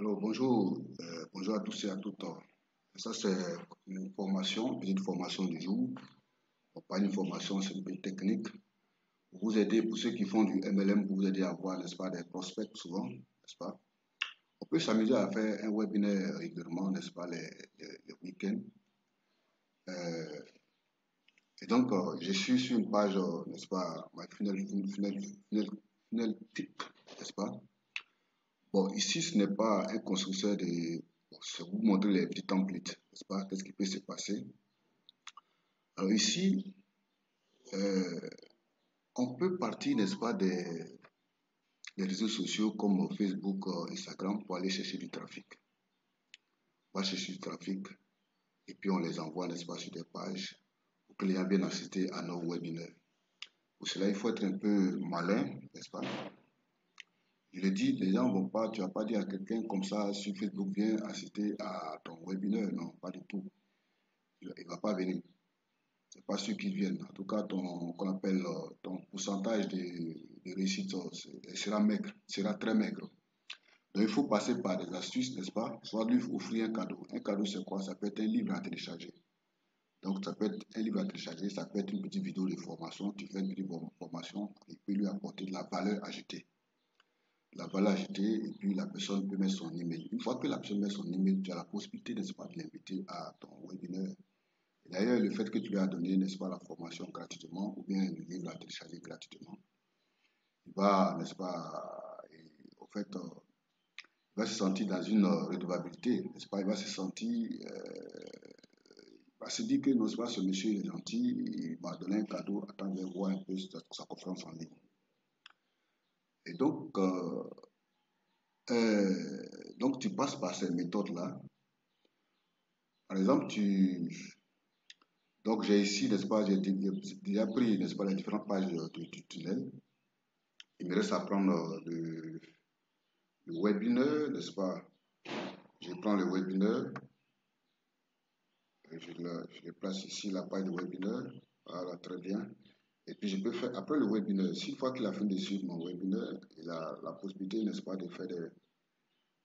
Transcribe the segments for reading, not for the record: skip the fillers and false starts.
Alors bonjour à tous et à toutes. Ça c'est une formation, une petite formation du jour. Bon, pas une formation, c'est une petite technique pour vous aider, pour ceux qui font du MLM, pour vous aider à avoir, n'est-ce pas, des prospects souvent, n'est-ce pas. On peut s'amuser à faire un webinaire régulièrement, n'est-ce pas, les week-ends. Euh, et donc, je suis sur une page, n'est-ce pas, my funnel tip, n'est-ce pas. Bon, ici, ce n'est pas un constructeur de... Bon, c'est vous montrer les petits templates, n'est-ce pas? Qu'est-ce qui peut se passer? Alors ici, euh, on peut partir, n'est-ce pas, des réseaux sociaux comme Facebook, Instagram pour aller chercher du trafic. On va chercher du trafic et puis on les envoie, n'est-ce pas, sur des pages pour que les gens viennent assister à nos webinaires. Pour cela, il faut être un peu malin, n'est-ce pas? Je le dis, les gens vont pas, tu vas pas dire à quelqu'un comme ça sur Facebook, viens assister à ton webinaire. Non, pas du tout. Il ne va pas venir. C'est pas sûr qu'ils viennent. En tout cas, qu'on appelle ton pourcentage de réussite sera maigre, sera très maigre. Donc, il faut passer par des astuces, n'est-ce pas? Soit lui offrir un cadeau. Un cadeau, c'est quoi? Ça peut être un livre à télécharger. Donc, ça peut être un livre à télécharger, ça peut être une petite vidéo de formation. Tu fais une petite formation et puis lui apporter de la valeur ajoutée. La valeur ajoutée, et puis la personne peut mettre son email. Une fois que la personne met son email, tu as la possibilité, n'est-ce pas, de l'inviter à ton webinaire. D'ailleurs, le fait que tu lui as donné, n'est-ce pas, la formation gratuitement ou bien le livre à télécharger gratuitement, il va, n'est-ce pas, au fait, il va se sentir dans une redevabilité, n'est-ce pas, il va se sentir, il va se dire que, n'est-ce pas, ce monsieur est gentil, il m'a donné un cadeau, attends, je vais voir un peu sa conférence en ligne. Et donc tu passes par ces méthodes-là. Par exemple, donc j'ai ici, n'est-ce pas, j'ai déjà pris, n'est-ce pas, les différentes pages du tunnel. Il me reste à prendre le webinaire, n'est-ce pas? Je prends le webinaire, et je place ici la page de webinaire, voilà, très bien. Et puis je peux faire, après le webinaire, une fois qu'il a fini de suivre mon webinaire, il a la possibilité, n'est-ce pas, de faire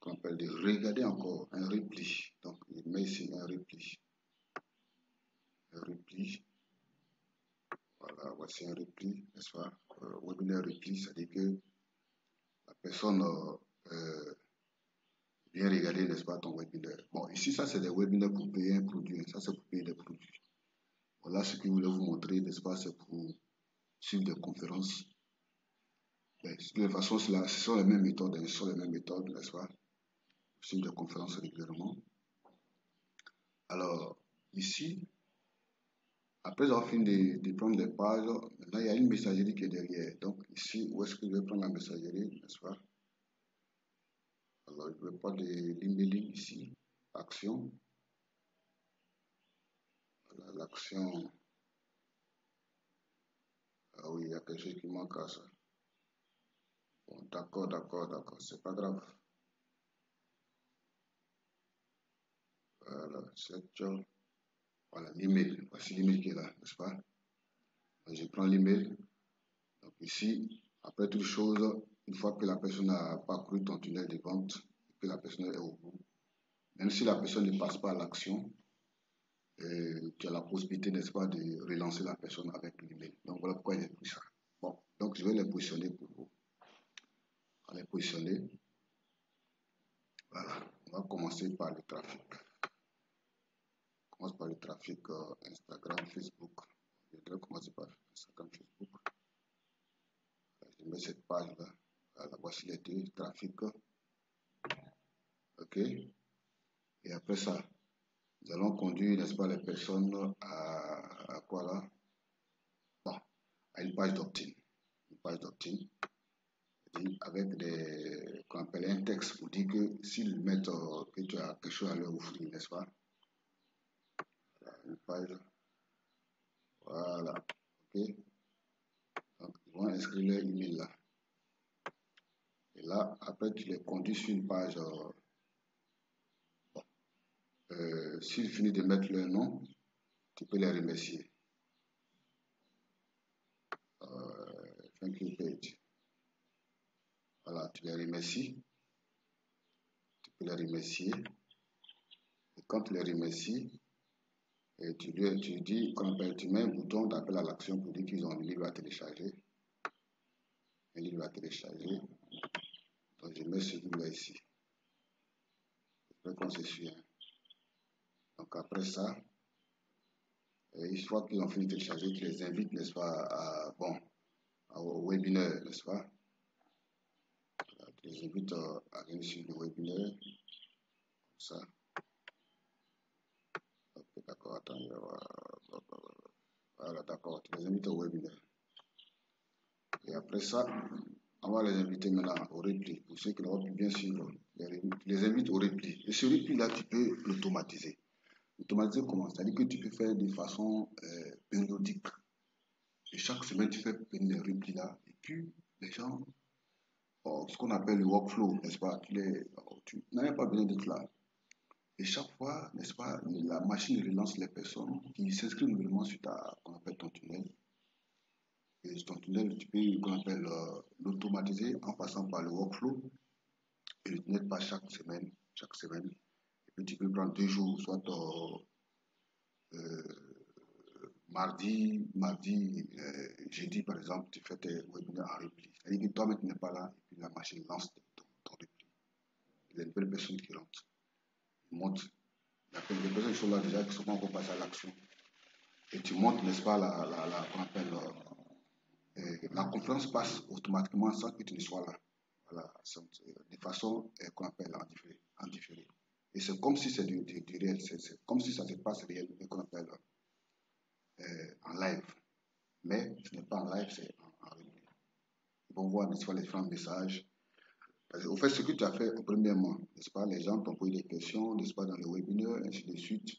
qu'on appelle de regarder encore un repli. Donc il met ici un repli. Un repli. Voilà, voici un repli, n'est-ce pas? Webinaire repli, c'est-à-dire que la personne vient regarder, n'est-ce pas, ton webinaire. Bon, ici, ça, c'est des webinaires pour payer un produit. Ça, c'est pour payer des produits. Voilà ce que je voulais vous montrer, n'est-ce pas, c'est pour suivre des conférences. Mais, de toute façon, ce sont les mêmes méthodes, ce sont les mêmes méthodes, n'est-ce pas, pour suivre des conférences régulièrement. Alors, ici, après avoir fini de prendre les pages, maintenant, il y a une messagerie qui est derrière. Donc, ici, où est-ce que je vais prendre la messagerie, n'est-ce pas? Alors, je vais prendre l'emailing ici, action. Voilà, l'action. Ah oui, il y a quelque chose qui manque à ça. Bon, d'accord, c'est pas grave. Voilà, voilà l'email. Voici l'email qui est là, n'est-ce pas? Donc, je prends l'email. Donc ici, après toute chose, une fois que la personne a parcouru ton tunnel de vente, que la personne est au bout, même si la personne ne passe pas à l'action, tu as la possibilité, n'est-ce pas, de relancer la personne avec l'email. Donc voilà pourquoi il est pris ça. Bon, donc je vais les positionner pour vous. On va les positionner. Voilà, on va commencer par le trafic. On commence par le trafic Instagram, Facebook. Je vais commencer par Instagram, Facebook. Je mets cette page-là. Voilà, voici les deux trafics. OK. Et après ça, nous allons conduire, n'est-ce pas, les personnes à quoi là? Bon, à une page d'opt-in. Une page d'opt-in avec qu'on appelle un texte pour dire que s'ils mettent que tu as quelque chose à leur offrir, n'est-ce pas? Voilà, une page. Voilà. OK. Donc, ils vont inscrire leur email là. Et là, après, tu les conduis sur une page. S'ils finissent de mettre leur nom, tu peux les remercier. Thank you page. Voilà, tu les remercies. Tu peux les remercier. Et quand tu les remercies, et tu dis, tu mets un bouton d'appel à l'action pour dire qu'ils ont un livre à télécharger. Un livre à télécharger. Donc je mets celui-là ici. J'espère qu'on se suit. Donc après ça, une fois qu'ils ont fini de télécharger, tu les invites, n'est-ce pas, au webinaire, n'est-ce pas? Tu les invites à venir sur le webinaire. Comme ça. Ok, d'accord, attends. Voilà, d'accord, tu les invites au webinaire. Et après ça, on va les inviter maintenant au repli. Pour ceux qui n'ont pas pu bien suivre, tu les invites au repli. Et ce repli-là, tu peux l'automatiser. Automatiser comment? C'est-à-dire que tu peux faire de façon périodique. Et chaque semaine, tu fais venir les replis là. Et puis, les gens, ce qu'on appelle le workflow, n'est-ce pas? Tu n'as même pas besoin d'être là. Et chaque fois, n'est-ce pas, la machine relance les personnes qui s'inscrivent nouvellement sur qu'on appelle ton tunnel. Et ton tunnel, tu peux l'automatiser en passant par le workflow et le tunnel pas chaque semaine. Et puis tu peux prendre 2 jours, soit mardi, jeudi par exemple, tu fais tes webinaires en repli. C'est-à-dire que toi-même tu n'es pas là et puis la machine lance ton repli. Il y a une belle personne qui rentre, monte. Il y a des personnes qui sont là déjà qui sont pas encore passées à l'action. Et tu montes, n'est-ce pas, la conférence passe automatiquement sans que tu ne sois là. Voilà, de façon qu'on appelle en différé. Et c'est comme si c'est du réel, c'est comme si ça se passe réel, qu'on appelle en live. Mais ce n'est pas en live, c'est en replay. Ils vont voir, n'est-ce pas, les différents messages. Au fait, ce que tu as fait au premier mois, n'est-ce pas, les gens t'ont posé des questions, n'est-ce pas, dans le webinaire, ainsi de suite.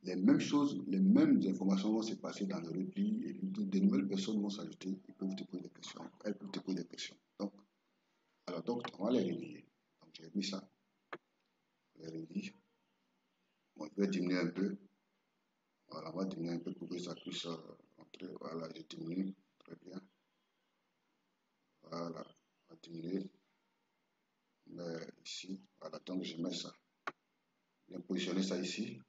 Les mêmes choses, les mêmes informations vont se passer dans le repli et puis des nouvelles personnes vont s'ajouter, ils peuvent te poser des questions, elles peuvent te poser des questions. Donc, on va les relier. Donc, j'ai mis ça. On les relie. Bon, je vais diminuer un peu. Voilà, on va diminuer un peu pour que ça puisse entrer. Voilà, j'ai diminué. Très bien. Voilà, on va diminuer. Mais ici, voilà, donc je mets ça. Je vais positionner ça ici.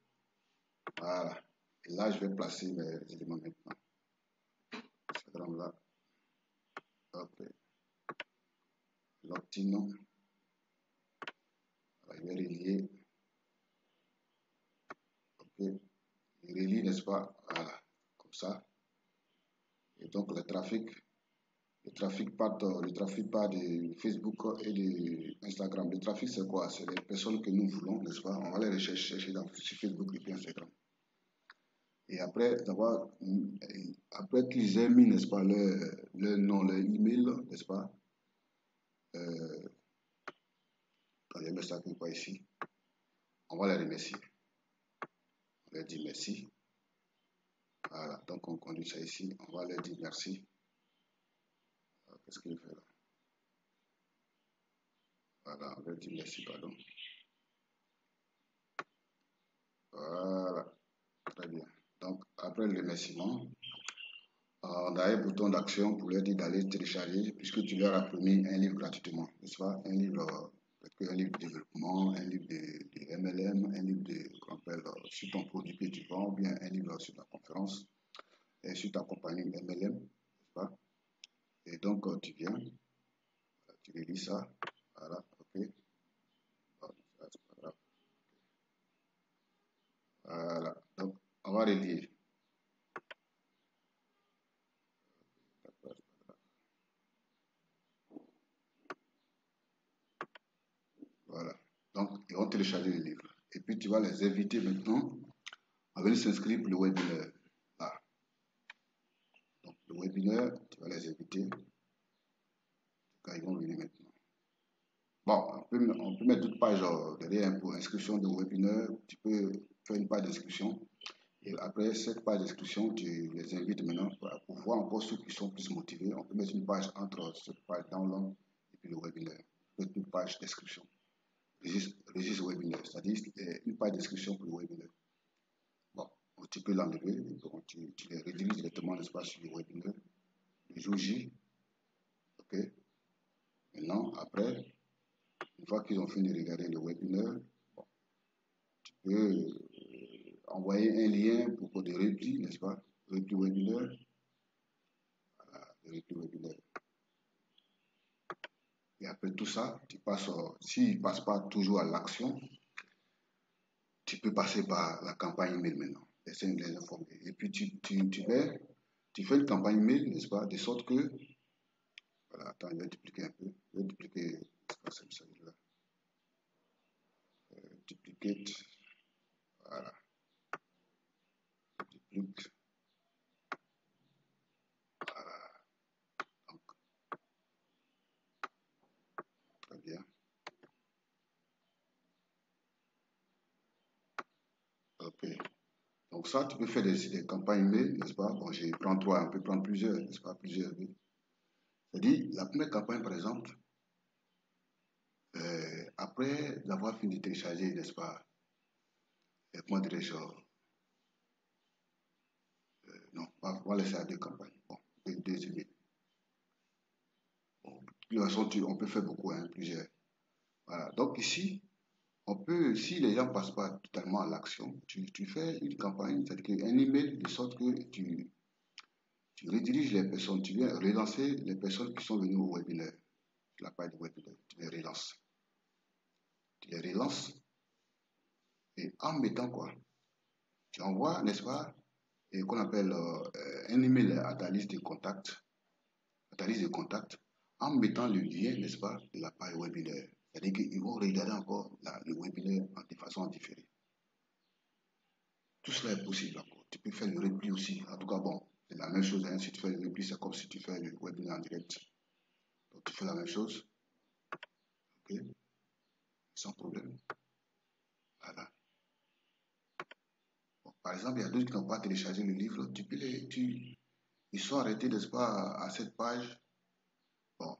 Voilà. Et là, je vais placer mes éléments maintenant. Instagram là. Ok. L'optino. Voilà, je vais relier. Ok. Je relie, n'est-ce pas? Voilà. Comme ça. Et donc, le trafic part de Facebook et de Instagram. Le trafic, c'est quoi? C'est les personnes que nous voulons, n'est-ce pas? On va les chercher sur Facebook et puis Instagram. Et après qu'ils aient mis, n'est-ce pas, leur nom, leur email, n'est-ce pas? Quand je mets ça quelque part ici, on va les remercier. On leur dit merci. Voilà, donc on conduit ça ici, on va leur dire merci. Qu'est-ce qu'il fait là? Voilà, on leur dit merci, pardon. Voilà, très bien. Donc, après le remerciement, on a un bouton d'action pour leur dire d'aller télécharger, puisque tu leur as promis un livre gratuitement, n'est-ce pas? Un livre de développement, un livre de MLM, un livre qu'on appelle sur ton produit que tu vends, ou bien un livre sur ta conférence, et sur ta compagnie MLM, n'est-ce pas? Et donc, tu viens, tu relis ça, voilà, ok. Voilà, donc on va relire. Voilà, donc ils vont télécharger le livre. Et puis tu vas les inviter maintenant à venir s'inscrire pour le webinaire. Là. Donc le webinaire, tu vas les inviter. Quand ils vont venir maintenant. Bon, on peut mettre toute page derrière pour inscription de webinaire. Tu peux faire une page d'inscription. Et après cette page d'inscription, tu les invites maintenant pour voir encore ceux qui sont plus motivés. On peut mettre une page entre cette page download et puis le webinaire. Une page d'inscription. Registre webinaire, c'est-à-dire une page d'inscription pour le webinaire. Bon, tu peux l'enlever, tu les rediriges directement, n'est-ce pas, sur le webinaire. Le jour J, ok. Maintenant, après, Une fois qu'ils ont fini de regarder le webinaire, bon, tu peux envoyer un lien pour des replis, n'est-ce pas? Repli webinaire. Voilà, le repli webinaire. Et après tout ça, tu passes, s'il ne passe pas toujours à l'action, tu peux passer par la campagne email maintenant. Essayer de les informer. Et puis tu fais une campagne email, n'est-ce pas? De sorte que, voilà, attends, je vais dupliquer un peu. Je vais dupliquer, celui-là. Duplicate, voilà. Duplique, voilà. Donc, très bien. Ok. Donc ça, tu peux faire des campagnes email, n'est-ce pas? Bon, je prends trois, on peut prendre plusieurs, n'est-ce pas? Plusieurs, oui. C'est-à-dire, la première campagne, par exemple, après avoir fini de télécharger, n'est-ce pas? Comment dirais-je? Non, on va laisser à deux campagnes. Bon, deux emails. Bon, de toute façon, on peut faire beaucoup, hein, plusieurs. Voilà. Donc ici, on peut, si les gens ne passent pas totalement à l'action, tu fais une campagne, c'est-à-dire un email de sorte que tu rediriges les personnes, tu viens relancer les personnes qui sont venues au webinaire, la page du webinaire, tu les relances. Tu les relances et en mettant quoi? Tu envoies, n'est-ce pas, et qu'on appelle un email à ta liste de contacts, en mettant le lien, n'est-ce pas, de la page webinaire. C'est-à-dire qu'ils vont regarder encore le webinaire de façon différée. Tout cela est possible encore. Tu peux faire le repli aussi. En tout cas, bon, c'est la même chose. Hein. Si tu fais le repli, c'est comme si tu fais le webinaire en direct. Donc, tu fais la même chose. OK? Sans problème. Voilà. Bon, par exemple, il y a d'autres qui n'ont pas téléchargé le livre. Ils sont arrêtés, n'est-ce pas, à cette page. Bon,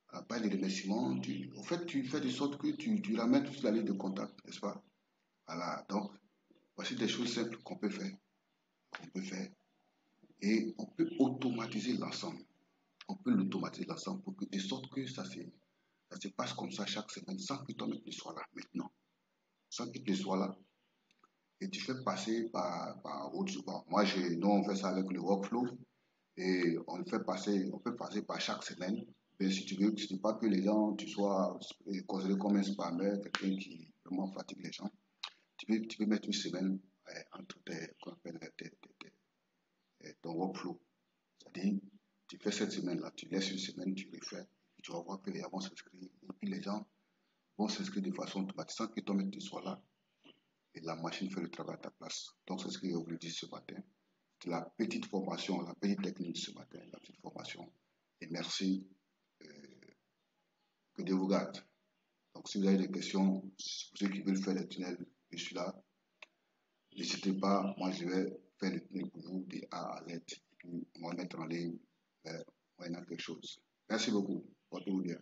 à la page de remerciements. En fait, tu fais de sorte que tu ramènes toute la liste de contacts, n'est-ce pas? Voilà. Donc, voici des choses simples qu'on peut faire. Et on peut automatiser l'ensemble. On peut l'automatiser l'ensemble pour que, de sorte que ça se passe comme ça chaque semaine sans que toi-même ne sois là maintenant. Sans que tu ne sois là. Et tu fais passer par autre support. Moi, nous, on fait ça avec le workflow et on peut passer par chaque semaine. Mais si tu veux, ce n'est pas que les gens, tu sois considéré comme un spammer, quelqu'un qui vraiment fatigue les gens. Tu peux mettre une semaine entre ton workflow. C'est-à-dire, tu fais cette semaine-là, tu laisses une semaine, tu le fais, et tu vas voir que les gens vont s'inscrire. Et puis les gens vont s'inscrire de façon automatique sans que toi-même tu sois là. Et la machine fait le travail à ta place. Donc c'est ce que je voulais dire ce matin. C'est la petite formation, la petite technique de ce matin, la petite formation. Et merci. Que Dieu vous garde. Donc si vous avez des questions, pour ceux qui veulent faire des tunnels, je suis là. N'hésitez pas, moi je vais faire le tunnel pour vous de A à Z. Et puis on va mettre en ligne moyennant quelque chose. Merci beaucoup. Portez-vous bien.